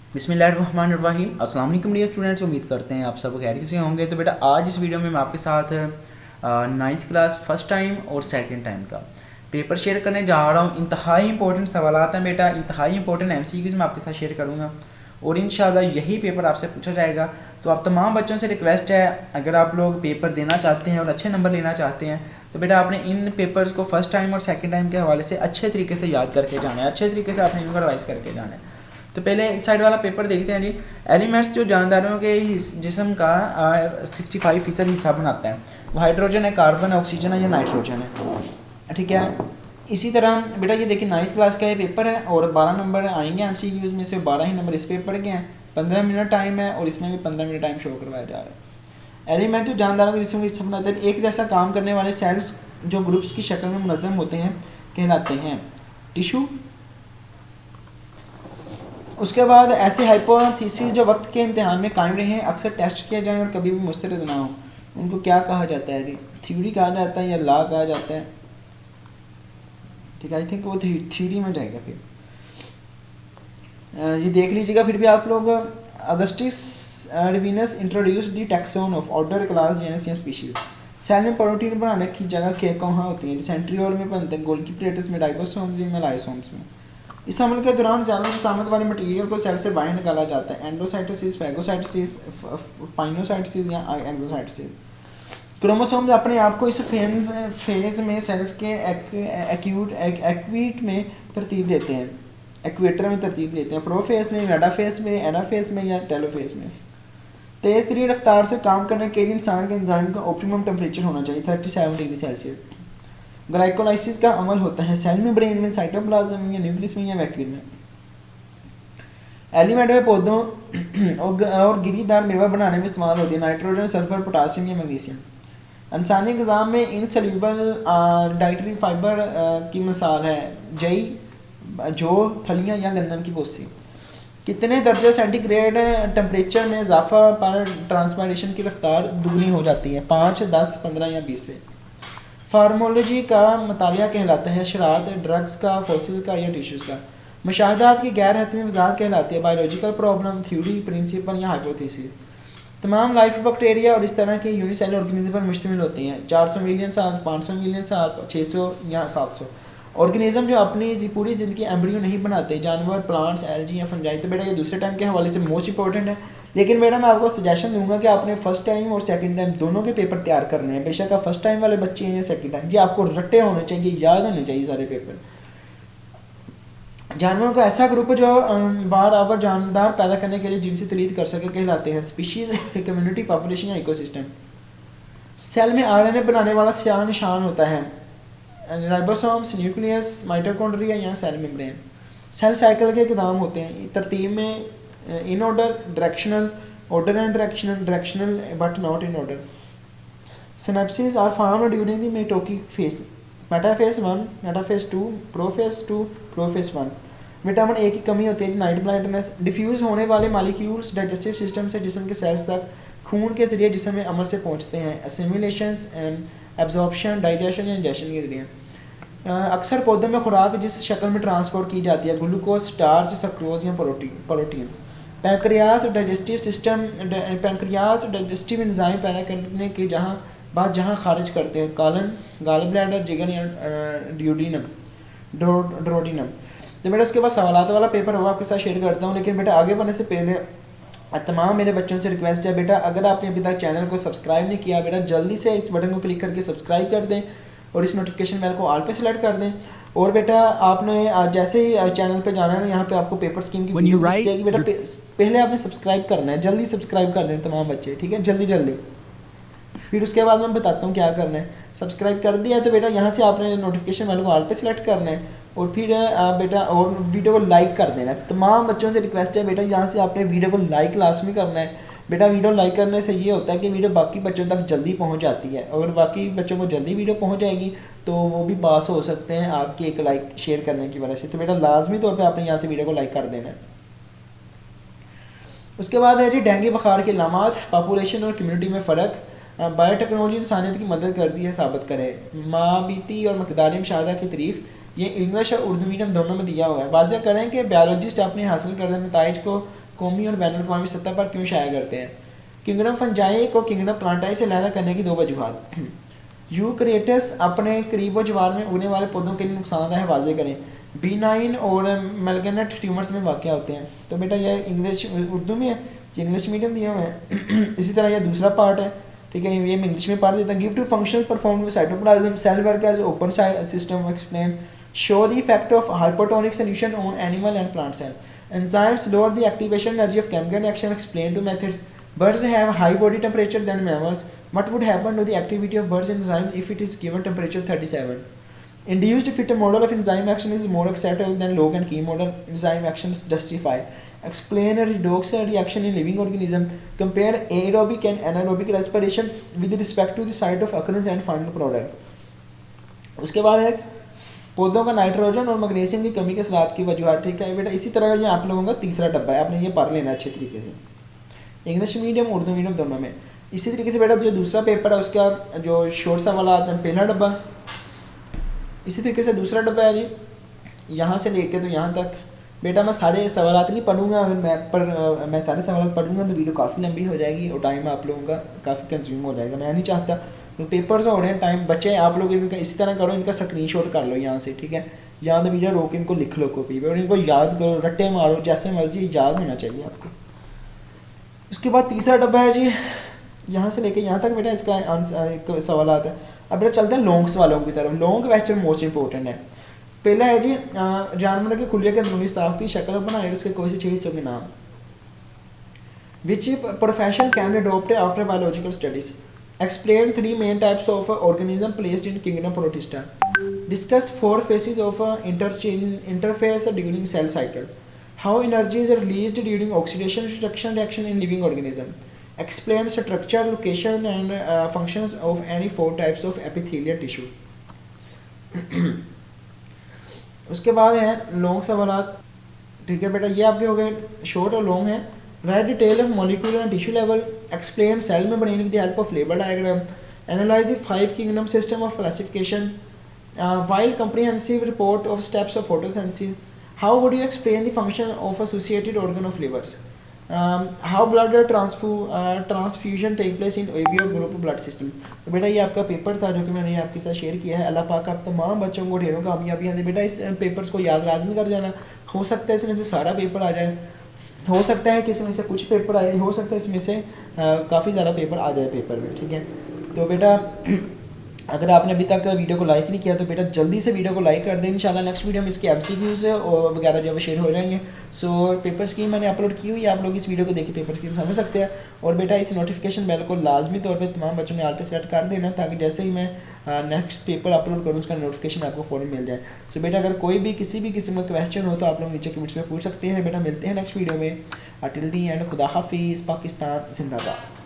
बिस्मिल्लाहिर्रहमानिर्रहीम। अस्सलाम वालेकुम डियर स्टूडेंट्स, उम्मीद करते हैं आप सब खैरियत से होंगे। तो बेटा आज इस वीडियो में मैं आपके साथ नाइन्थ क्लास फर्स्ट टाइम और सेकंड टाइम का पेपर शेयर करने जा रहा हूँ। इंतहाई इंपॉर्टेंट सवालात हैं बेटा, इंतहाई इंपॉर्टेंट एमसीक्यूज़ मैं आपके साथ शेयर करूँगा और इंशाल्लाह यही पेपर आपसे पूछा जाएगा। तो आप तमाम बच्चों से रिक्वेस्ट है, अगर आप लोग पेपर देना चाहते हैं और अच्छे नंबर लेना चाहते हैं तो बेटा आपने इन पेपर्स को फर्स्ट टाइम और सेकंड टाइम के हवाले से अच्छे तरीके से याद करके जाना है, अच्छे तरीके से आपने इनको रिवाइज करके जाना है। तो पहले इस साइड वाला पेपर देखते हैं जी। एलिमेंट्स जो जानदारों के जिस्म का 65% हिस्सा बनाता है, वो हाइड्रोजन है, कार्बन है, ऑक्सीजन है या नाइट्रोजन है, ठीक है। इसी तरह बेटा ये देखिए नाइन्थ क्लास का ये पेपर है और 12 नंबर आएंगे एमसीक्यूज़ में से, 12 ही नंबर इस पेपर के हैं। 15 मिनट टाइम है और इसमें भी 15 मिनट टाइम शो करवाया जा रहा है। एलिमेंट जो जानदारों के जिस्म का हिस्सा बनाते हैं, एक जैसा काम करने वाले सेल्स जो ग्रुप्स की शक्ल में मुनज़्ज़म होते हैं कहलाते हैं टिश्यू। उसके बाद ऐसे हाइपोथेसिस जो वक्त के इम्तिहान में कायम रहे, अक्सर टेस्ट किए जाएँ और कभी भी मुस्तरद ना हो, उनको क्या कहा जाता है जी? थ्योरी कहा जाता है या लॉ कहा जाता है? ठीक है, आई थिंक वो थ्योरी में जाएगा। फिर ये देख लीजिएगा फिर भी आप लोग। Augustus Rivinus introduce the taxon of order, class, genus या स्पीशीज। सेल में प्रोटीन बनाने की जगह के कहाँ होती है? सेंट्रियोल में बनते हैं, गोल्गी प्लेटस में, राइबोसोम्स में, लाइसोम्स में। इस अमल के दौरान जानवर की सामत वाले मटेरियल को सेल से बाहर निकाला जाता है, एंडोसाइटोसिस, फैगोसाइटोसिस, पाइनोसाइटोसिस या एक्सोसाइटोसिस। क्रोमोसोम्स अपने आप को इस फेज में सेल्स के एक्वीट में तरतीब देते हैं, एक्वेटर में तरतीब देते हैं, प्रोफेज में, मेटाफेज में, एनाफेज में या टेलोफेज में। तेज़ तरीन रफ्तार से काम करने के लिए इंसान के एंजाइम का ऑप्टिमम टेम्परेचर होना चाहिए 37 डिग्री सेल्सियस। ग्लाइकोलाइसिस का अमल होता है सेल में, ब्रेन में, साइटोप्लाज्म में या न्यूक्लियस में या वैक्यूल में। एलिमेंट में पौधों और गिरीदार मेवा बनाने में इस्तेमाल होती है, नाइट्रोजन, सल्फर, पोटासियम या मैग्नीशियम। इंसानी ग़िज़ा में इनसल्यूबल डाइटरी फाइबर की मिसाल है जई, जौ, फलियाँ या गंदम की भूसी। कितने दर्जे सेंटीग्रेड टेम्परेचर में इजाफा पर ट्रांसपायरेशन की रफ्तार दुगनी हो जाती है? 5, 10, 15 या 20 पे। फार्मोलॉजी का मतालिया कहलाता है शरात, ड्रग्स का, फोसिल्स का या टिश्यूज़ का। मुशाहदात की गैर हतमी वजाहत कहलाती है बायोलॉजिकल प्रॉब्लम, थ्योरी, प्रिंसिपल या हाइपोथेसिस। तमाम लाइफ बैक्टीरिया और इस तरह के यूनिसेलुलर ऑर्गेनिज्म पर मुश्तमिल होती हैं। 400 मिलियन साल, 500 मिलियन साल, 600 या 700 ऑर्गेनिज्म जो अपनी पूरी ज़िंदगी एम्ब्रियो नहीं बनाते, जानवर, प्लांट्स, एल्गी या फंजाई। तो बेटा ये दूसरे टाइम के हवाले से मोस्ट इंपॉर्टेंट है, लेकिन मैडम मैं आपको सजेशन दूंगा कि आपने फर्स्ट टाइम और सेकंड टाइम दोनों के पेपर तैयार करने हैं। बेशक आप फर्स्ट टाइम वाले बच्चे हैं या सेकंड टाइम, ये आपको रट्टे होने चाहिए, याद होने चाहिए सारे पेपर। जानवरों का ऐसा ग्रुप जो बार आवर जानदार पैदा करने के लिए जिनसे तलीद कर सके कहलाते हैं स्पीशीज, कम्युनिटी, पॉपुलेशन या इकोसिस्टम। सेल में आरएनए बनाने वाला स्याह निशान होता है, राइबोसोम्स, न्यूक्लियस, माइटोकॉन्ड्रिया या सेल मेम्ब्रेन। सेल साइकिल के इक़दाम होते हैं तरतीब में in order, directional, order and directional, directional but not in order. Synapsis are formed during the mitotic phase, metaphase 1, metaphase 2, prophase 2, prophase 1। Vitamin A की कमी होती है, नाइट ब्लाइंडनेस। डिफ्यूज़ होने वाले मालिक्यूल्स डाइजेस्टिव सिस्टम से जिस्म के सेल्स तक खून के जरिए जिस्म में अमल से पहुँचते हैं, एसिमिलेशंस एंड एब्जॉर्प्शन, डाइजेशन या इंजेक्शन के जरिए। अक्सर पौधों में खुराक जिस शक्ल में ट्रांसपोर्ट की जाती है, ग्लूकोज, स्टार्च, सक्रोज या proteins. Pancreas digestive system, pancreas digestive enzyme पैदा करने के जहाँ खारिज करते हैं, कॉलन, गॉल ब्लैडर, जिगर या ड्रोडिनम। तो बेटा उसके बाद सवालात वाला पेपर होगा आपके साथ शेयर करता हूँ, लेकिन बेटा आगे बढ़ने से पहले तमाम मेरे बच्चों से रिक्वेस्ट है बेटा, अगर आपने अभी तक चैनल को सब्सक्राइब नहीं किया बेटा जल्दी से इस बटन को क्लिक करके सब्सक्राइब कर दें और इस नोटिफिकेशन बेल को ऑल पे सेलेक्ट कर दें। और बेटा आपने जैसे ही चैनल पे जाना है ना, यहाँ पे आपको पेपर स्कीम की वीडियो मिल जाएगी बेटा, पहले आपने सब्सक्राइब करना है, जल्दी सब्सक्राइब कर दें तमाम बच्चे, ठीक है, जल्दी जल्दी। फिर उसके बाद मैं बताता हूँ क्या करना है। सब्सक्राइब कर दिया तो बेटा यहाँ से आपने नोटिफिकेशन बेल को ऑल पे सेलेक्ट करना है और फिर बेटा और वीडियो को लाइक कर देना है। तमाम बच्चों से रिक्वेस्ट है बेटा यहाँ से आपने वीडियो को लाइक लाजमी करना है। बेटा वीडियो लाइक करने से ये होता है कि वीडियो बाकी बच्चों तक जल्दी पहुँच जाती है, अगर बाकी बच्चों को जल्दी वीडियो पहुँच जाएगी तो वो भी पास हो सकते हैं आपके एक लाइक शेयर करने की वजह से। तो बेटा लाजमी तौर पर आपने यहाँ से वीडियो को लाइक कर देना है। उसके बाद है जी डेंगू बुखार के अलामात, पॉपुलेशन और कम्युनिटी में फ़र्क। बायोटेक्नोलॉजी इंसानियत की मदद करती है साबित करे, माबीती और मकदारी मुशाहदा की तारीफ। ये इंग्लिश और उर्दू मीडियम दोनों में दिया हुआ है। वाज़ह करें कि बायोलॉजिस्ट अपने हासिल करने नताइज को कौमी और बैन अवी सतह पर क्यों शाया करते हैं? किंगडम फंजाई को किंगडम प्लांटाई से अलहदा करने की 2 वजूहत। यूक्रेटस अपने करीब व जवार में उगने वाले पौधों के लिए नुकसानदायक है, वाजे करें। बीनाइन और मेलगनेट ट्यूमर्स में वाक़ होते हैं। तो बेटा ये इंग्लिश उर्दू में है, ये इंग्लिश मीडियम दिया हुआ है। इसी तरह यह दूसरा पार्ट है, ठीक है, ये मैं इंग्लिश में पढ़ देता हूँ। Give two function perform cytoplasm cell work as open system explain show the effect of hypotonic solution on animal and plant cell enzymes lower the activation energy of chemical reaction explain two methods birds have high body temperature than mammals what would happen to the activity of birds enzymes if it is given temperature 37 induced fit model of enzyme action is more acceptable than log and key model enzyme actions justify explain a redox reaction in living organism compare aerobic and anaerobic respiration with respect to the site of occurrence and final product उसके बाद है पौधों का nitrogen और magnesium की कमी के सलाद की वजूहत, ठीक है बेटा। इसी तरह ये आप लोगों का तीसरा डब्बा है, आपने ये पढ़ लेना अच्छे तरीके से, इंग्लिश मीडियम उर्दू मीडियम दोनों में। इसी तरीके से बेटा जो दूसरा पेपर है उसका जो शॉर्ट सवाल आता है पहला डब्बा, इसी तरीके से दूसरा डब्बा है जी यहाँ से लेके तो यहाँ तक। बेटा मैं सारे सवाल नहीं पढ़ूंगा, मैं सारे सवाल पढ़ूंगा तो वीडियो काफ़ी लंबी हो जाएगी और टाइम आप लोगों का काफ़ी कंज्यूम हो जाएगा। मैं नहीं चाहता तो पेपर्स हो रहे हैं, टाइम बच्चे आप लोग इनका इसी तरह करो, इनका स्क्रीनशॉट कर लो यहाँ से, ठीक है, या तो वीडियो रोक इनको लिख लो कॉपी पे और इनको याद करो, रट्टे मारो, जैसे मर्जी याद होना चाहिए आपको। उसके बाद तीसरा डब्बा है जी यहाँ से लेके यहाँ तक बेटा, इसका आंसर एक सवाल आता है। अब बेटा चलते हैं लॉन्ग सवालों की तरफ। लॉन्ग क्वेश्चन मोस्ट इंपॉर्टेंट है। पहला है जी जानवर के खुलिया के अंदरूनी साख्ती शक्ल बनाए उसके कोई से 6 हिस्सों के नाम। Which profession can be adopted after biological studies. Explain 3 main types of organism placed in kingdom Protista. Discuss 4 phases of interface during cell cycle. How energy is released during oxidation reaction in living organism. Explain structure, location and functions of any 4 types of epithelial tissue. उसके बाद है long सवालात, ठीक है बेटा, ये आपके हो गए शॉर्ट और लॉन्ग है। Write detail of molecular and tissue level, explain cell membrane with the help of label diagram, analyse the 5 kingdom system of classification, while comprehensive report of steps of photosynthesis. How would you explain the function of associated organ of livers? How blood transfusion take place in AB or group blood system. तो बेटा ये आपका paper था जो कि मैंने आपके साथ शेयर किया है। अल्लाह पाक आप तमाम बच्चों को ढेरों कामयाबी दे। बेटा इस पेपर्स को याद लाजमी कर जाना। हो सकता है इसमें से सारा पेपर आ जाए, हो सकता है कि इसमें से कुछ पेपर आए, हो सकता है इसमें से काफ़ी ज़्यादा पेपर आ जाए पेपर में, ठीक है। तो बेटा अगर आपने अभी तक वीडियो को लाइक नहीं किया तो बेटा जल्दी से वीडियो को लाइक कर दें। इंशाल्लाह नेक्स्ट वीडियो में इसके MCQs और वगैरह जो है शेयर हो जाएंगे। सो पेपर स्कीम मैंने अपलोड की हुई है, आप लोग इस वीडियो को देखिए पेपर स्कीम समझ सकते हैं। और बेटा इस नोटिफिकेशन बेल को लाजमी तौर पे तमाम बच्चों ने आल पे सेलेक्ट कर देना ताकि जैसे ही मैं नेक्स्ट पेपर अपलोड करूँ उसका नोटिफिकेशन आपको फ़ौरन मिल जाए। सो बेटा अगर कोई भी किसी भी किस्म का क्वेश्चन हो तो आप लोग नीचे कमेंट्स में पूछ सकते हैं। बेटा मिलते हैं नेक्स्ट वीडियो में। टिल दी एंड खुदा हाफिज़। पाकिस्तान जिंदाबाद।